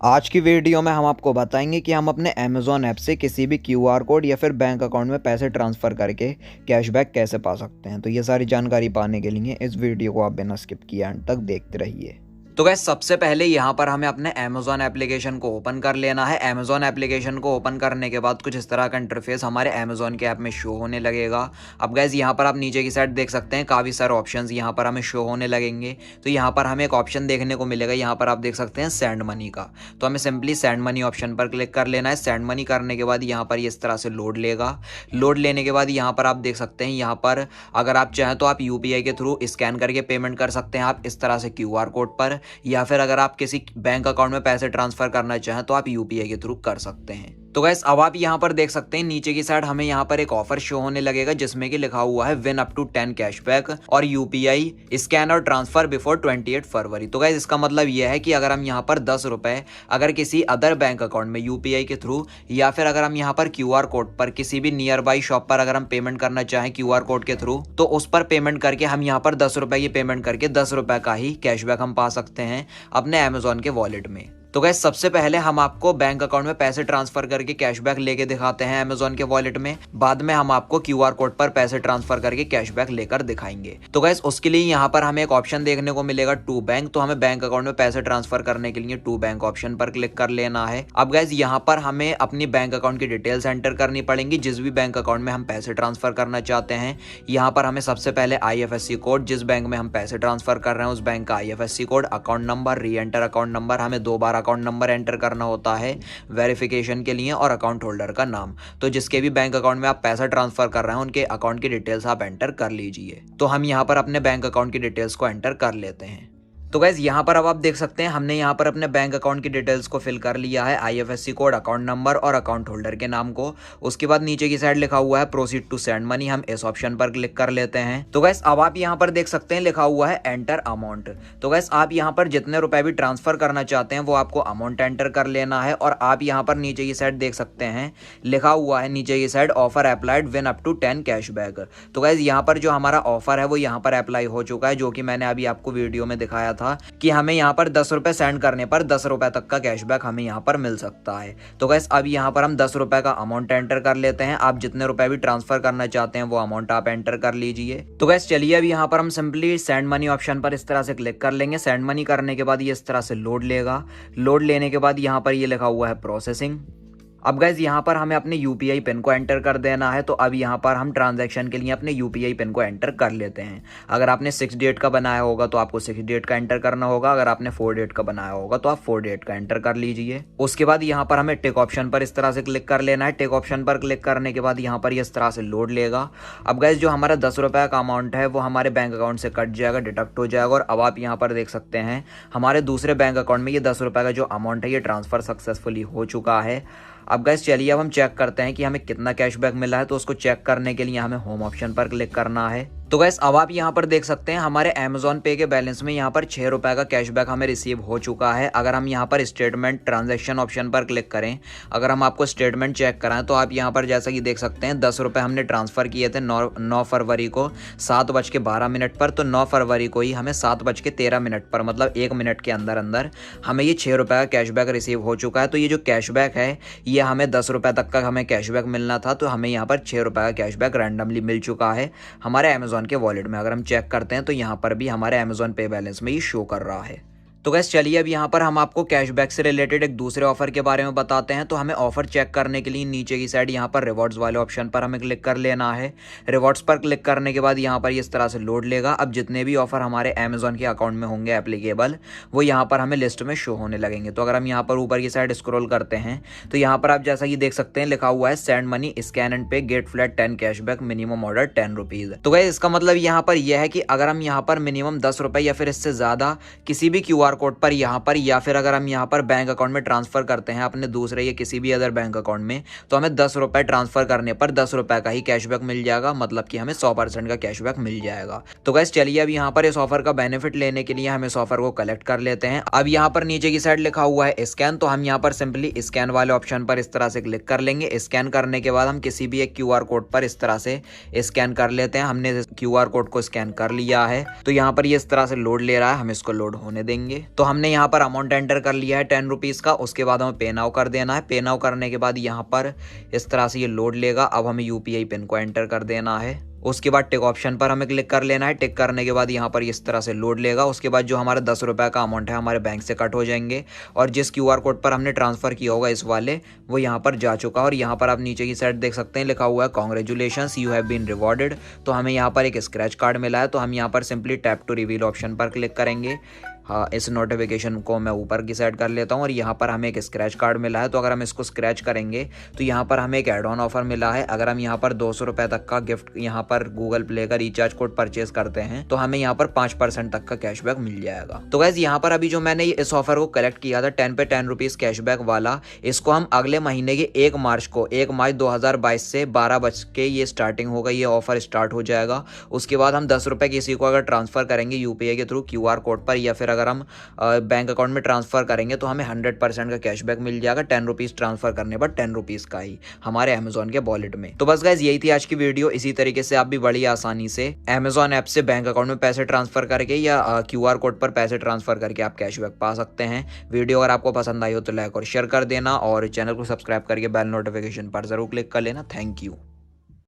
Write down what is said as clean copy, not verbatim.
आज की वीडियो में हम आपको बताएंगे कि हम अपने अमेज़ॉन ऐप से किसी भी क्यूआर कोड या फिर बैंक अकाउंट में पैसे ट्रांसफ़र करके कैशबैक कैसे पा सकते हैं। तो ये सारी जानकारी पाने के लिए इस वीडियो को आप बिना स्किप किए एंड तक देखते रहिए। तो गाइस सबसे पहले यहाँ पर हमें अपने अमेज़ॉन एप्लीकेशन को ओपन कर लेना है। अमेज़ॉन एप्लीकेशन को ओपन करने के बाद कुछ इस तरह का इंटरफेस हमारे अमेज़ॉन के ऐप में शो होने लगेगा। अब गाइस यहाँ पर आप नीचे की साइड देख सकते हैं काफ़ी सारे ऑप्शंस यहाँ पर हमें शो होने लगेंगे। तो यहाँ पर हमें एक ऑप्शन देखने को मिलेगा, यहाँ पर आप देख सकते हैं सेंड मनी का। तो हमें सिंपली सेंड मनी ऑप्शन पर क्लिक कर लेना है। सेंड मनी करने के बाद यहाँ पर इस तरह से लोड लेगा। लोड लेने के बाद यहाँ पर आप देख सकते हैं, यहाँ पर अगर आप चाहें तो आप यूपीआई के थ्रू स्कैन करके पेमेंट कर सकते हैं आप इस तरह से क्यूआर कोड पर, या फिर अगर आप किसी बैंक अकाउंट में पैसे ट्रांसफर करना चाहें तो आप यूपीआई के थ्रू कर सकते हैं। तो गाइस अब आप यहाँ पर देख सकते हैं नीचे की साइड हमें यहाँ पर एक ऑफर शो होने लगेगा जिसमें कि लिखा हुआ है विन अप टू 10 कैशबैक और यूपीआई स्कैन और ट्रांसफर बिफोर 28 फरवरी। तो गाइस इसका मतलब यह है कि अगर हम यहाँ पर 10 रुपए अगर किसी अदर बैंक अकाउंट में यूपीआई के थ्रू या फिर अगर हम यहाँ पर क्यूआर कोड पर किसी भी नियर बाई शॉप पर अगर हम पेमेंट करना चाहें क्यूआर कोड के थ्रू, तो उस पर पेमेंट करके हम यहाँ पर 10 रुपए की पेमेंट करके 10 रुपए का ही कैशबैक हम पा सकते हैं अपने अमेज़ॉन के वॉलेट में। तो गाइस सबसे पहले हम आपको बैंक अकाउंट में पैसे ट्रांसफर करके कैशबैक लेके दिखाते हैं अमेज़ॉन के वॉलेट में, बाद में हम आपको क्यूआर कोड पर पैसे ट्रांसफर करके कैशबैक लेकर दिखाएंगे। तो गाइस उसके लिए यहाँ पर हमें एक ऑप्शन देखने को मिलेगा टू बैंक। तो हमें बैंक अकाउंट में पैसे ट्रांसफर करने के लिए टू बैंक ऑप्शन पर क्लिक कर लेना है। अब गाइस यहाँ पर हमें अपनी बैंक अकाउंट की डिटेल्स एंटर करनी पड़ेंगी, जिस भी बैंक अकाउंट में हम पैसे ट्रांसफर करना चाहते हैं। यहाँ पर हमें सबसे पहले IFSC कोड, जिस बैंक में हम पैसे ट्रांसफर कर रहे हैं उस बैंक का IFSC कोड, अकाउंट नंबर, री एंटर अकाउंट नंबर, हमें 2 बार अकाउंट नंबर एंटर करना होता है वेरिफिकेशन के लिए, और अकाउंट होल्डर का नाम। तो जिसके भी बैंक अकाउंट में आप पैसा ट्रांसफर कर रहे हैं उनके अकाउंट की डिटेल्स आप एंटर कर लीजिए। तो हम यहाँ पर अपने बैंक अकाउंट की डिटेल्स को एंटर कर लेते हैं। तो गाइज यहाँ पर अब आप देख सकते हैं हमने यहाँ पर अपने बैंक अकाउंट की डिटेल्स को फिल कर लिया है, IFSC कोड, अकाउंट नंबर और अकाउंट होल्डर के नाम को। उसके बाद नीचे की साइड लिखा हुआ है प्रोसीड टू सेंड मनी, हम इस ऑप्शन पर क्लिक कर लेते हैं। तो गाइज अब आप यहाँ पर देख सकते हैं लिखा हुआ है एंटर अमाउंट। तो गाइज आप यहाँ पर जितने रुपए भी ट्रांसफर करना चाहते हैं वो आपको अमाउंट एंटर कर लेना है। और आप यहाँ पर नीचे की साइड देख सकते हैं लिखा हुआ है नीचे की side offer applied win up to 10 cashback. तो गाइज यहाँ पर जो हमारा ऑफर है वो यहाँ पर अप्लाई हो चुका है, जो कि मैंने अभी आपको वीडियो में दिखाया था कि हमें यहाँ पर 10 रुपए सेंड करने पर 10 रुपए तक का कैशबैक हमें यहाँ पर मिल सकता है। तो गाइस अब यहाँ पर हम 10 रुपए का अमाउंट एंटर कर लेते हैं। आप जितने रुपए भी ट्रांसफर करना चाहते हैं वो अमाउंट आप एंटर कर लीजिए। तो गाइस चलिए अब यहाँ पर हम सिंपली सेंड मनी ऑप्शन पर इस तरह से क्लिक कर लेंगे। सेंड मनी करने के बाद ये इस तरह से लोड लेगा। लोड लेने के बाद यहाँ पर ये लिखा हुआ है प्रोसेसिंग। अब गाइज यहाँ पर हमें अपने यूपीआई पिन को एंटर कर देना है। तो अब यहाँ पर हम ट्रांजैक्शन के लिए अपने यूपीआई पिन को एंटर कर लेते हैं। अगर आपने 6 डेट का बनाया होगा तो आपको 6 डेट का एंटर करना होगा, अगर आपने 4 डेट का बनाया होगा तो आप 4 डेट का एंटर कर लीजिए। उसके बाद यहाँ पर हमें टिक ऑप्शन पर इस तरह से क्लिक कर लेना है। टिक ऑप्शन पर क्लिक करने के बाद यहाँ पर इस तरह से लोड लेगा। अब गाइज जो हमारा 10 रुपए का अमाउंट है वो हमारे बैंक अकाउंट से कट जाएगा, डिडक्ट हो जाएगा। और अब आप यहाँ पर देख सकते हैं हमारे दूसरे बैंक अकाउंट में ये 10 रुपए का जो अमाउंट है ये ट्रांसफर सक्सेसफुली हो चुका है। अब गाइस चलिए अब हम चेक करते हैं कि हमें कितना कैशबैक मिला है। तो उसको चेक करने के लिए हमें होम ऑप्शन पर क्लिक करना है। तो गाइस अब आप यहाँ पर देख सकते हैं हमारे अमेज़ॉन पे के बैलेंस में यहाँ पर 6 रुपए का कैशबैक हमें रिसीव हो चुका है। अगर हम यहाँ पर स्टेटमेंट ट्रांजैक्शन ऑप्शन पर क्लिक करें, अगर हम आपको स्टेटमेंट चेक कराएं तो आप यहाँ पर जैसा कि देख सकते हैं 10 रुपए हमने ट्रांसफ़र किए थे 9 फरवरी को 7:12 पर। तो 9 फरवरी को ही हमें 7:13 पर, मतलब 1 मिनट के अंदर अंदर हमें ये 6 रुपए का कैशबैक रिसीव हो चुका है। तो ये जो कैशबैक है ये हमें 10 रुपए तक का हमें कैशबैक मिलना था, तो हमें यहाँ पर 6 रुपए का कैशबैक रैंडमली मिल चुका है हमारे अमेज़ॉन के वॉलेट में। अगर हम चेक करते हैं तो यहाँ पर भी हमारे अमेज़ॉन पे बैलेंस में ही शो कर रहा है। तो गैस चलिए अब यहाँ पर हम आपको कैशबैक से रिलेटेड एक दूसरे ऑफर के बारे में बताते हैं। तो हमें ऑफर चेक करने के लिए नीचे की साइड यहाँ पर रिवॉर्ड्स वाले ऑप्शन पर हमें क्लिक कर लेना है। रिवॉर्ड्स पर क्लिक करने के बाद यहाँ पर इस तरह से लोड लेगा। अब जितने भी ऑफर हमारे अमेज़ॉन के अकाउंट में होंगे एप्लीकेबल वो यहाँ पर हमें लिस्ट में शो होने लगेंगे। तो अगर हम यहाँ पर ऊपर की साइड स्क्रॉल करते हैं तो यहाँ पर आप जैसा कि देख सकते हैं लिखा हुआ है सेंड मनी स्कैन एंड पे get flat 10 cashback minimum order 10 rupees. तो गाइस इसका मतलब यहाँ पर यह है कि अगर हम यहाँ पर मिनिमम 10 रुपए या फिर इससे ज्यादा किसी भी क्यूआर कोड पर यहाँ पर या फिर अगर हम यहाँ पर बैंक अकाउंट में ट्रांसफर करते हैं अपने दूसरे या किसी भी अदर बैंक अकाउंट में, तो हमें 10 रुपए ट्रांसफर करने पर 10 रुपए का ही कैशबैक मिल जाएगा, मतलब कि हमें 100% का कैशबैक मिल जाएगा। तो गाइस चलिए अब यहाँ पर इस ऑफर का बेनिफिट लेने के लिए हम इस ऑफर को कलेक्ट कर लेते हैं। अब यहाँ पर नीचे की साइड लिखा हुआ है स्कैन, तो हम यहाँ पर सिंपली स्कैन वाले ऑप्शन पर इस तरह से क्लिक कर लेंगे। स्कैन करने के बाद हम किसी भी एक क्यूआर कोड पर इस तरह से स्कैन कर लेते हैं। हमने क्यूआर कोड को स्कैन कर लिया है। तो यहाँ पर ये इस तरह से लोड ले रहा है, हम इसको लोड होने देंगे। तो हमने यहाँ पर अमाउंट एंटर कर लिया है 10 रुपीज़ का। उसके बाद हमें पे नाउ कर देना है। पे नाउ करने के बाद यहाँ पर इस तरह से ये लोड लेगा। अब हमें यूपीआई पिन को एंटर कर देना है। उसके बाद टिक ऑप्शन पर हमें क्लिक कर लेना है। टिक करने के बाद यहाँ पर इस तरह से लोड लेगा। उसके बाद जो हमारा 10 रुपये का अमाउंट है हमारे बैंक से कट हो जाएंगे और जिस क्यूआर कोड पर हमने ट्रांसफ़र किया होगा इस वाले, वो यहाँ पर जा चुका है। और यहाँ पर आप नीचे की साइड देख सकते हैं लिखा हुआ है congratulations you have been rewarded. तो हमें यहाँ पर एक स्क्रैच कार्ड मिला है। तो हम यहाँ पर simply tap to reveal option पर क्लिक करेंगे। हाँ, इस नोटिफिकेशन को मैं ऊपर की साइड कर लेता हूँ और यहाँ पर हमें एक स्क्रैच कार्ड मिला है। तो अगर हम इसको स्क्रैच करेंगे तो यहाँ पर हमें एक एड ऑन ऑफर मिला है। अगर हम यहाँ पर 200 रुपये तक का गिफ्ट यहाँ पर गूगल प्ले का रिचार्ज कोड परचेज करते हैं तो हमें यहाँ पर 5% तक का कैशबैक मिल जाएगा। तो गाइस यहाँ पर अभी जो मैंने इस ऑफर को कलेक्ट किया था 10 पे 10 रुपीज़ कैशबैक वाला, इसको हम अगले महीने के 1 मार्च को 1 मार्च 2022 से 12 बज के ये स्टार्टिंग होगा, ये ऑफर स्टार्ट हो जाएगा। उसके बाद हम 10 रुपये किसी को अगर ट्रांसफ़र करेंगे यूपीआई के थ्रू क्यूआर कोड पर या फिर अगर हम बैंक अकाउंट में ट्रांसफ़र करेंगे तो हमें 100% का कैशबैक मिल जाएगा। 10 रुपीज़ ट्रांसफ़र करने पर 10 रुपीज़ का ही हमारे अमेजोन के वॉलेट में। तो बस गाइज यही थी आज की वीडियो। इसी तरीके से आप भी बड़ी आसानी से अमेजोन ऐप से बैंक अकाउंट में पैसे ट्रांसफ़र करके या क्यूआर कोड पर पैसे ट्रांसफ़र करके आप कैशबैक पा सकते हैं। वीडियो अगर आपको पसंद आई हो तो लाइक और शेयर कर देना और चैनल को सब्सक्राइब करके बेल नोटिफिकेशन पर ज़रूर क्लिक कर लेना। Thank you.